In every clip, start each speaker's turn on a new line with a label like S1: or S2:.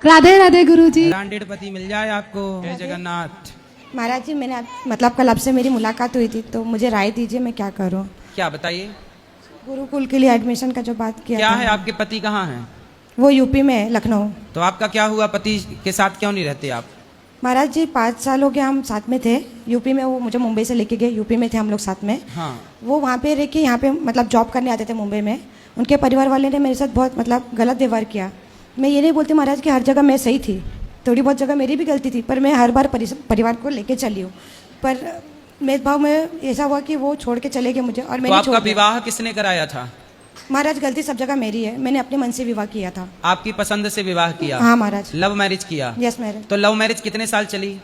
S1: राधे राधे गुरुजी।
S2: Branded पति मिल जाए आपको। जय जगन्नाथ।
S3: महाराज जी, मैंने मतलब कल आपसे मेरी मुलाकात हुई थी, तो मुझे राय दीजिए मैं क्या करूं।
S2: क्या बताइए,
S3: गुरुकुल के लिए एडमिशन का जो बात किया
S2: क्या
S3: था,
S2: है? आपके पति कहाँ हैं?
S3: वो यूपी में है, लखनऊ।
S2: तो आपका क्या हुआ? पति के साथ क्यों नहीं रहते आप?
S3: महाराज जी 5 साल हो गए हम साथ में थे यूपी में। वो मुझे मुंबई से लेके गए, यूपी में थे हम लोग साथ में।
S2: हाँ।
S3: वो वहाँ पे रह के यहाँ पे मतलब जॉब करने आते थे मुंबई में। उनके परिवार वाले ने मेरे साथ बहुत मतलब गलत व्यवहार किया। मैं ये नहीं बोलती महाराज कि हर जगह मैं सही थी, थोड़ी बहुत जगह मेरी भी गलती थी, पर मैं हर बार परिवार को लेके चली हूँ। पर मेरे भाव में ऐसा हुआ कि वो छोड़ के चले गए मुझे, और
S2: तो
S3: मैंने
S2: आपका विवाह किसने कराया था?
S3: महाराज गलती सब जगह मेरी है, मैंने अपने मन से विवाह किया था।
S2: आपकी पसंद से विवाह किया?
S3: हाँ महाराज।
S2: लव मैरिज किया?
S3: Yes marriage.
S2: तो लव मैरिज कितने साल चली?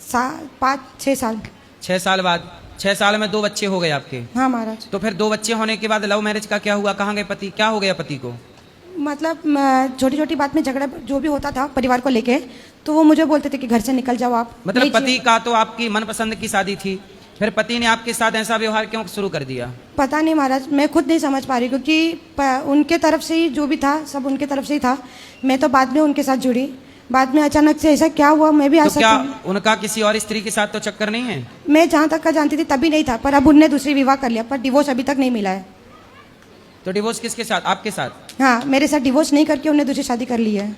S3: 5-6 साल।
S2: 6 साल बाद 6 साल में 2 बच्चे हो गए आपके?
S3: हाँ महाराज।
S2: तो फिर 2 बच्चे होने के बाद लव मैरिज का क्या हुआ? कहाँ गए पति? क्या हो गया पति को?
S3: मतलब छोटी छोटी बात में झगड़ा जो भी होता था परिवार को लेके, तो वो मुझे बोलते थे कि घर से निकल जाओ आप।
S2: मतलब पति का तो आपकी मनपसंद की शादी थी, फिर पति ने आपके साथ ऐसा व्यवहार क्यों शुरू कर दिया?
S3: पता नहीं महाराज, मैं खुद नहीं समझ पा रही, क्योंकि उनके तरफ से ही जो भी था सब उनके तरफ से ही था। मैं तो बाद में उनके साथ जुड़ी, बाद में अचानक से ऐसा क्या हुआ मैं भी
S2: तो क्या उनका किसी और स्त्री के साथ तो चक्कर नहीं है?
S3: मैं जहाँ तक का जानती थी तभी नहीं था, पर अब उनने दूसरी विवाह कर लिया, पर डिवोर्स अभी तक नहीं मिला है।
S2: तो डिवोर्स किसके साथ? आपके साथ?
S3: हाँ, मेरे साथ डिवोर्स नहीं करके उन्हें दूसरी शादी कर ली है।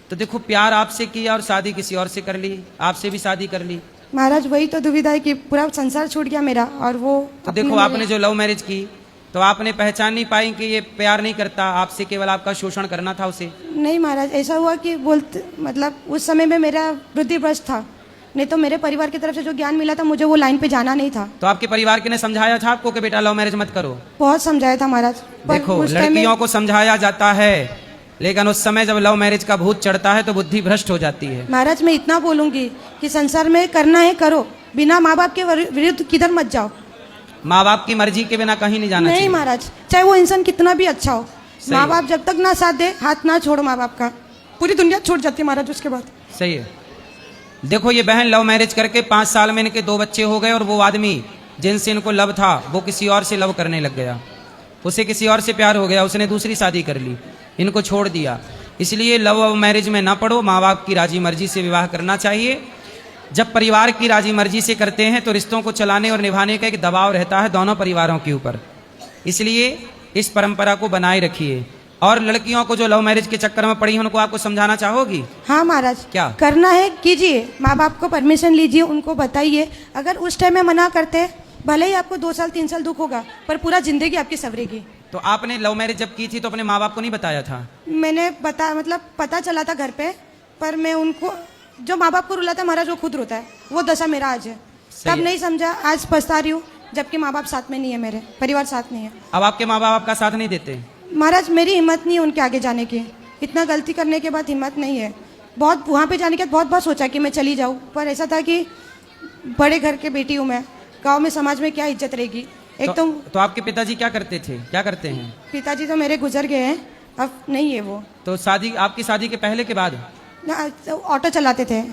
S2: तो देखो, प्यार आपसे किया और शादी किसी और से कर ली, आपसे भी शादी कर ली।
S3: महाराज वही तो दुविधा है कि पूरा संसार छूट गया मेरा, और वो
S2: तो देखो, आपने जो लव मैरिज की तो आपने पहचान नहीं पाई कि ये प्यार नहीं करता आपसे, केवल आपका शोषण करना था उसे।
S3: नहीं महाराज, ऐसा हुआ कि बोलते मतलब उस समय में मेरा बुद्धि भ्रष्ट था, नहीं तो मेरे परिवार की तरफ से जो ज्ञान मिला था मुझे वो लाइन पे जाना नहीं था।
S2: तो आपके परिवार के ने समझाया था आपको कि बेटा लव मैरिज मत करो?
S3: बहुत समझाया था महाराज।
S2: देखो, लड़कियों को समझाया जाता है, लेकिन उस समय जब लव मैरिज का भूत चढ़ता है तो बुद्धि भ्रष्ट हो जाती है।
S3: महाराज मैं इतना बोलूंगी कि संसार में करना है करो, बिना माँ बाप के विरुद्ध किधर मत जाओ।
S2: माँ बाप की मर्जी के बिना कहीं नहीं जाना चाहिए।
S3: नहीं महाराज, चाहे वो इंसान कितना भी अच्छा हो, माँ बाप जब तक ना साथ दे, हाथ ना छोड़ो माँ बाप का, पूरी दुनिया छूट जाती है महाराज उसके बाद।
S2: सही है। देखो, ये बहन लव मैरिज करके 5 साल में इनके 2 बच्चे हो गए, और वो आदमी जिनसे इनको लव था वो किसी और से लव करने लग गया, उसे किसी और से प्यार हो गया, उसने दूसरी शादी कर ली, इनको छोड़ दिया। इसलिए लव मैरिज में ना पड़ो, माँ बाप की राजी मर्जी से विवाह करना चाहिए। जब परिवार की राजी मर्जी से करते हैं तो रिश्तों को चलाने और निभाने का एक दबाव रहता है दोनों परिवारों के ऊपर, इसलिए इस परंपरा को बनाए रखिए। और लड़कियों को जो लव मैरिज के चक्कर में पड़ी हैं उनको आपको समझाना चाहोगी?
S3: हाँ महाराज,
S2: क्या
S3: करना है कीजिए, माँ बाप को परमिशन लीजिए, उनको बताइए। अगर उस टाइम में मना करते, भले ही आपको 2 साल 3 साल दुख होगा, पर पूरा जिंदगी आपकी सवरेगी।
S2: तो आपने लव मैरिज जब की थी तो अपने माँ बाप को नहीं बताया था?
S3: मैंने पता चला था घर पे, पर मैं उनको, जो माँ बाप को रुलाता है महाराज वो खुद रोता है, वो दशा मेरा आज है। तब नहीं समझा, आज पछता रही हूँ, जबकि माँ बाप साथ में नहीं है, मेरे परिवार साथ नहीं है।
S2: अब आपके माँ बाप आपका साथ नहीं देते?
S3: महाराज मेरी हिम्मत नहीं है उनके आगे जाने की, इतना गलती करने के बाद हिम्मत नहीं है। बहुत वहाँ पे जाने के बाद बहुत बार सोचा कि मैं चली जाऊँ, पर ऐसा था कि बड़े घर के बेटी हूँ मैं, गाँव में समाज में क्या इज्जत रहेगी। एक
S2: तो आपके पिताजी क्या करते थे, क्या करते हैं?
S3: पिताजी तो मेरे गुजर गए हैं, अब नहीं है वो।
S2: तो आपकी शादी के पहले के बाद?
S3: ऑटो चलाते थे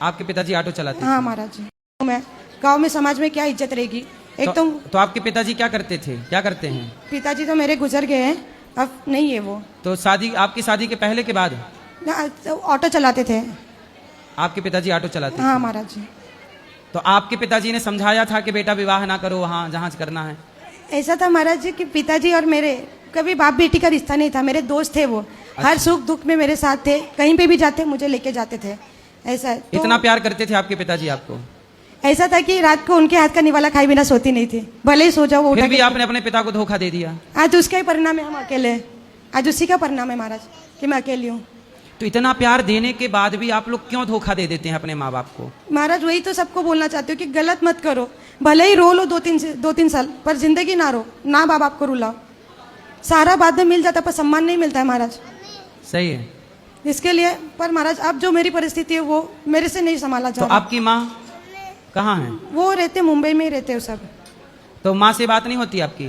S2: आपके पिताजी, ऑटो चलाते?
S3: हाँ महाराज जी। मैं गांव में समाज में क्या इज्जत रहेगी। एक
S2: तो आपके पिताजी क्या करते थे, क्या करते हैं?
S3: पिताजी तो मेरे गुजर गए हैं, अब नहीं है वो।
S2: तो आपकी शादी के पहले के बाद?
S3: ऑटो चलाते थे
S2: आपके पिताजी, ऑटो चलाते?
S3: हाँ महाराज जी।
S2: तो आपके पिताजी ने समझाया था कि बेटा विवाह ना करो, वहाँ जहाँ करना है?
S3: ऐसा था महाराज जी कि पिताजी और मेरे कभी बाप बेटी का रिश्ता नहीं था, मेरे दोस्त थे वो। हर सुख दुख में मेरे साथ थे, कहीं पे भी जाते मुझे लेके जाते थे। ऐसा
S2: इतना प्यार करते थे आपके पिताजी आपको?
S3: ऐसा था कि रात को उनके हाथ का निवाला खाए बिना सोती नहीं थी, भले ही सो जाओ वो।
S2: फिर भी आपने अपने पिता को धोखा दे दिया।
S3: आज उसका ही परिणाम है, हम अकेले, आज उसी का परिणाम है महाराज कि मैं अकेली हूँ।
S2: तो इतना प्यार देने के बाद भी आप लोग क्यों धोखा दे देते हैं अपने माँ बाप को?
S3: महाराज वही तो सबको बोलना चाहती हूँ कि गलत मत करो, भले ही रो लो 2-3 साल, पर जिंदगी ना रो, ना माँ बाप को रुलाओ। सारा बाद में मिल जाता पर सम्मान नहीं मिलता है महाराज।
S2: सही है।
S3: इसके लिए पर महाराज अब जो मेरी परिस्थिति है वो मेरे से नहीं संभाला जा
S2: रहा। तो
S3: आपकी
S2: आपकी माँ कहाँ है?
S3: वो रहते मुंबई में ही रहते हो सब।
S2: तो माँ से बात नहीं होती आपकी?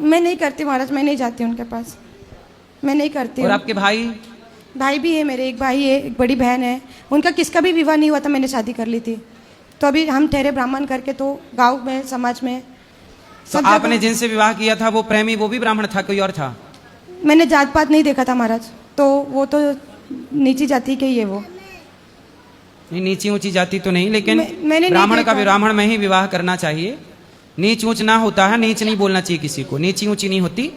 S3: मैं नहीं करती महाराज, मैं नहीं जाती उनके पास, मैं नहीं करती।
S2: और आपके
S3: भाई भी है मेरे, एक भाई है, एक बड़ी बहन है, उनका किसका भी विवाह नहीं हुआ था, मैंने शादी कर ली थी। तो अभी हम ठहरे ब्राह्मण करके, तो गांव में समाज में
S2: तो आपने जिनसे विवाह किया था वो प्रेमी, वो भी ब्राह्मण था, कोई और था?
S3: मैंने जात पात नहीं देखा था महाराज, तो वो तो नीची जाति के ही है वो।
S2: नहीं, नीची ऊंची जाति तो नहीं, लेकिन
S3: मैंने नहीं
S2: ब्राह्मण का
S3: देखा।
S2: ब्राह्मण में ही विवाह करना चाहिए। नीच ऊंच ना होता है, नीच नहीं बोलना चाहिए किसी को, नीची ऊंची नहीं होती,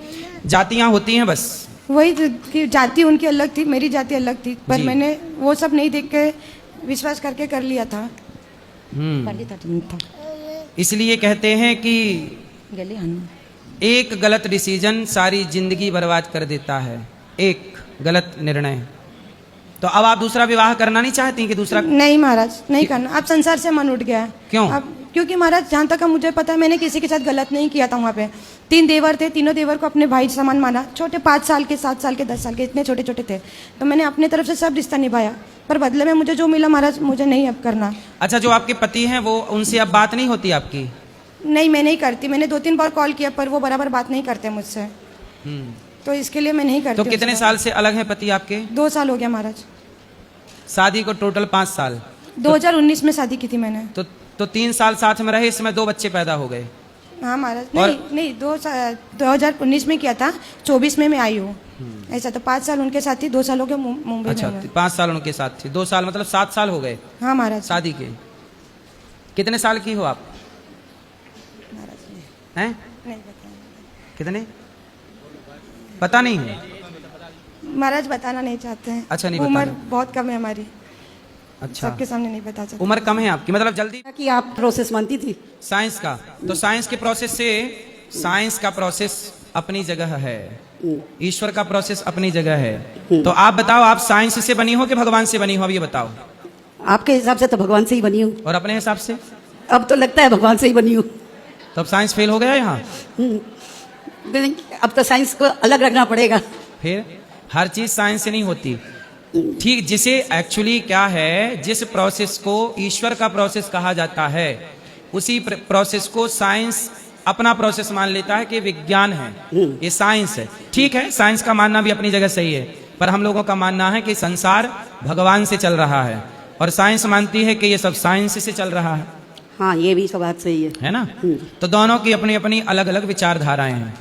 S2: जातियां होती हैं बस।
S3: वही तो कि जाति उनकी अलग थी, मेरी जाति अलग थी, पर
S2: जी।
S3: मैंने वो सब नहीं देख के विश्वास करके कर लिया था।
S2: इसलिए कहते हैं कि एक गलत डिसीजन सारी जिंदगी बर्बाद कर देता है, एक गलत निर्णय। तो अब आप दूसरा विवाह करना नहीं चाहती कि दूसरा?
S3: नहीं महाराज, नहीं करना। अब संसार से मन उठ गया है।
S2: क्यों?
S3: अब क्योंकि महाराज जहाँ तक मुझे पता है, मैंने किसी के साथ गलत नहीं किया था। वहाँ पे 3 देवर थे, तीनों देवर को अपने भाई समान माना। छोटे 5 साल के, 7 साल के, 10 साल के, इतने छोटे छोटे थे। तो मैंने अपने तरफ से सब रिश्ता निभाया, पर बदले में मुझे जो मिला महाराज, मुझे नहीं अब करना।
S2: अच्छा, जो आपके पति हैं वो, उनसे अब बात नहीं होती आपकी?
S3: नहीं, मैं नहीं करती। मैंने 2-3 बार कॉल किया, पर वो बराबर बात नहीं करते मुझसे, तो इसके लिए मैं नहीं करती।
S2: तो कितने साल से अलग हैं पति आपके?
S3: 2 साल हो गया महाराज।
S2: शादी को टोटल 5 साल।
S3: 2019 में शादी की थी मैंने।
S2: तो 3 साल साथ में रहे, इसमें 2 बच्चे पैदा हो गए।
S3: हाँ महाराज।
S2: और-
S3: नहीं, 2019 में किया था, 24 में मैं आई हूँ। ऐसा तो 5 साल उनके साथ थी, 2 साल हो गए मुंबई
S2: अच्छा,
S3: में।
S2: 5 साल उनके साथ थी, 2 साल मतलब 7 साल हो गए
S3: हाँ महाराज।
S2: शादी के। कितने साल की हो आप? हैं?
S3: नहीं बताया
S2: कितने? पता नहीं है?
S3: महाराज, बताना नहीं चाहते हैं।
S2: अच्छा, नहीं
S3: उम्र
S2: बताना।
S3: बहुत कम है हमारी,
S2: अच्छा,
S3: सबके सामने नहीं बता सकते।
S2: उम्र कम है आपकी, मतलब जल्दी।
S1: कि आप प्रोसेस मानती थी?
S2: साइंस का, तो साइंस के प्रोसेस से, साइंस का प्रोसेस अपनी जगह है, ईश्वर का प्रोसेस अपनी जगह है। तो आप बताओ, आप साइंस से बनी हो कि भगवान से बनी हो, अब ये बताओ।
S1: आपके हिसाब से तो भगवान से ही बनी हूँ।
S2: और अपने हिसाब से?
S1: अब तो लगता है भगवान से ही बनी हूँ।
S2: तो अब साइंस फेल हो गया यहाँ?
S1: लेकिन अब तो साइंस को अलग रखना पड़ेगा।
S2: फिर हर चीज साइंस से नहीं होती, ठीक। जिसे एक्चुअली क्या है, जिस प्रोसेस को ईश्वर का प्रोसेस कहा जाता है, उसी प्रोसेस को साइंस अपना प्रोसेस मान लेता है कि विज्ञान है, ये साइंस है। ठीक है, साइंस का मानना भी अपनी जगह सही है, पर हम लोगों का मानना है कि संसार भगवान से चल रहा है, और साइंस मानती है कि ये सब साइंस से चल रहा है।
S1: हाँ, ये भी सब बात सही
S2: है ना? तो दोनों की अपनी अपनी अलग अलग विचारधाराएं हैं।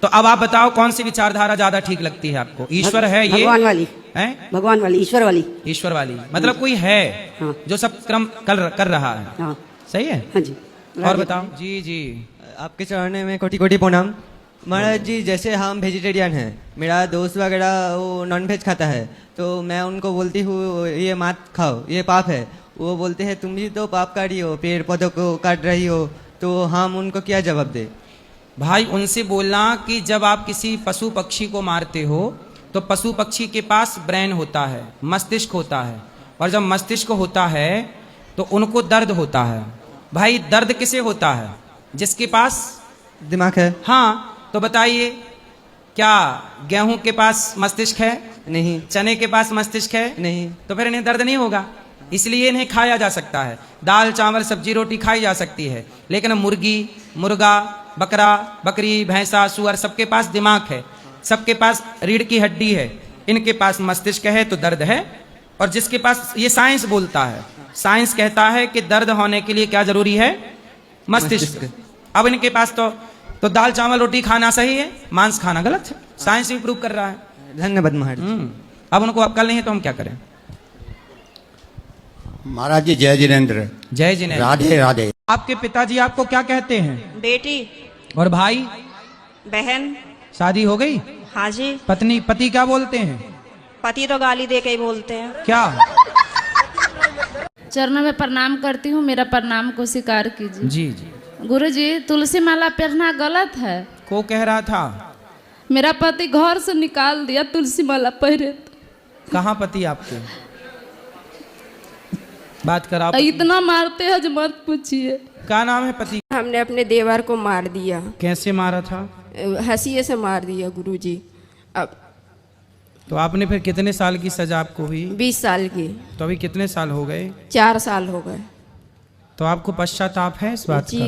S2: तो अब आप बताओ, कौन सी विचारधारा ज्यादा ठीक लगती है आपको? ईश्वर है ये?
S1: भगवान वाली
S2: है?
S1: भगवान वाली, ईश्वर वाली।
S2: ईश्वर वाली मतलब कोई है
S1: हाँ।
S2: जो सब क्रम कर रहा है।
S1: हाँ
S2: सही है।
S1: हाँ जी।
S2: और बताओ। जी जी।
S4: आपके चरणों में कोटि कोटि प्रणाम। महाराज जी, जैसे हम वेजिटेरियन हैं, मेरा दोस्त वगैरह वो नॉन वेज खाता है, तो मैं उनको बोलती हूँ ये मत खाओ, ये पाप है। वो बोलते हैं तुम भी तो पाप कर रही हो, पेड़ पौधों को काट रही हो, तो हम उनको क्या जवाब दे?
S2: भाई, उनसे बोलना कि जब आप किसी पशु पक्षी को मारते हो, तो पशु पक्षी के पास ब्रेन होता है, मस्तिष्क होता है, और जब मस्तिष्क होता है तो उनको दर्द होता है। भाई, दर्द किसे होता है? जिसके पास
S4: दिमाग है।
S2: हाँ, तो बताइए, क्या गेहूं के पास मस्तिष्क है?
S4: नहीं।
S2: चने के पास मस्तिष्क है?
S4: नहीं।
S2: तो फिर इन्हें दर्द नहीं होगा, इसलिए इन्हें खाया जा सकता है। दाल चावल सब्जी रोटी खाई जा सकती है, लेकिन मुर्गी, मुर्गा, बकरा, बकरी, भैंसा, सुअर, सबके पास दिमाग है, सबके पास रीढ़ की हड्डी है, इनके पास मस्तिष्क है, तो दर्द है। और जिसके पास, ये साइंस बोलता है, साइंस कहता है कि दर्द होने के लिए क्या जरूरी है? मस्तिष्क। अब इनके पास तो दाल चावल रोटी खाना सही है, मांस खाना गलत है, साइंस भी प्रूव कर रहा है।
S4: धन्यवाद महाराज।
S2: अब उनको अक्ल नहीं है तो हम क्या करें?
S5: महाराज जी जय जिनेन्द्र।
S2: जय जिनेन्द्र।
S5: राधे राधे।
S2: आपके पिताजी आपको क्या कहते हैं?
S6: बेटी,
S2: और भाई?
S6: बहन।
S2: शादी हो गई?
S6: हाँ जी।
S2: पति क्या बोलते हैं?
S6: पति तो गाली दे के ही बोलते हैं।
S2: क्या?
S7: चरणों में प्रणाम करती हूँ, मेरा प्रणाम को स्वीकार कीजिए।
S2: जी जी।
S7: गुरुजी, तुलसी माला पहनना गलत है।
S2: को कह रहा था?
S7: मेरा पति घर से निकाल दिया तुलसी माला पहने तो।
S2: कहाँ पति आपके? बात करा।
S7: इतना मारते हैं जो मत पूछिए।
S2: क्या नाम है पति?
S8: हमने अपने देवर को मार दिया।
S2: कैसे मारा था?
S8: हंसिए से मार दिया गुरुजी। अब
S2: तो आपने फिर कितने साल की सजा आपको हुई?
S8: 20 साल की।
S2: तो अभी कितने साल हो गए?
S8: 4 साल हो गए।
S2: तो आपको पश्चाताप है इस बात
S8: जी।
S2: का?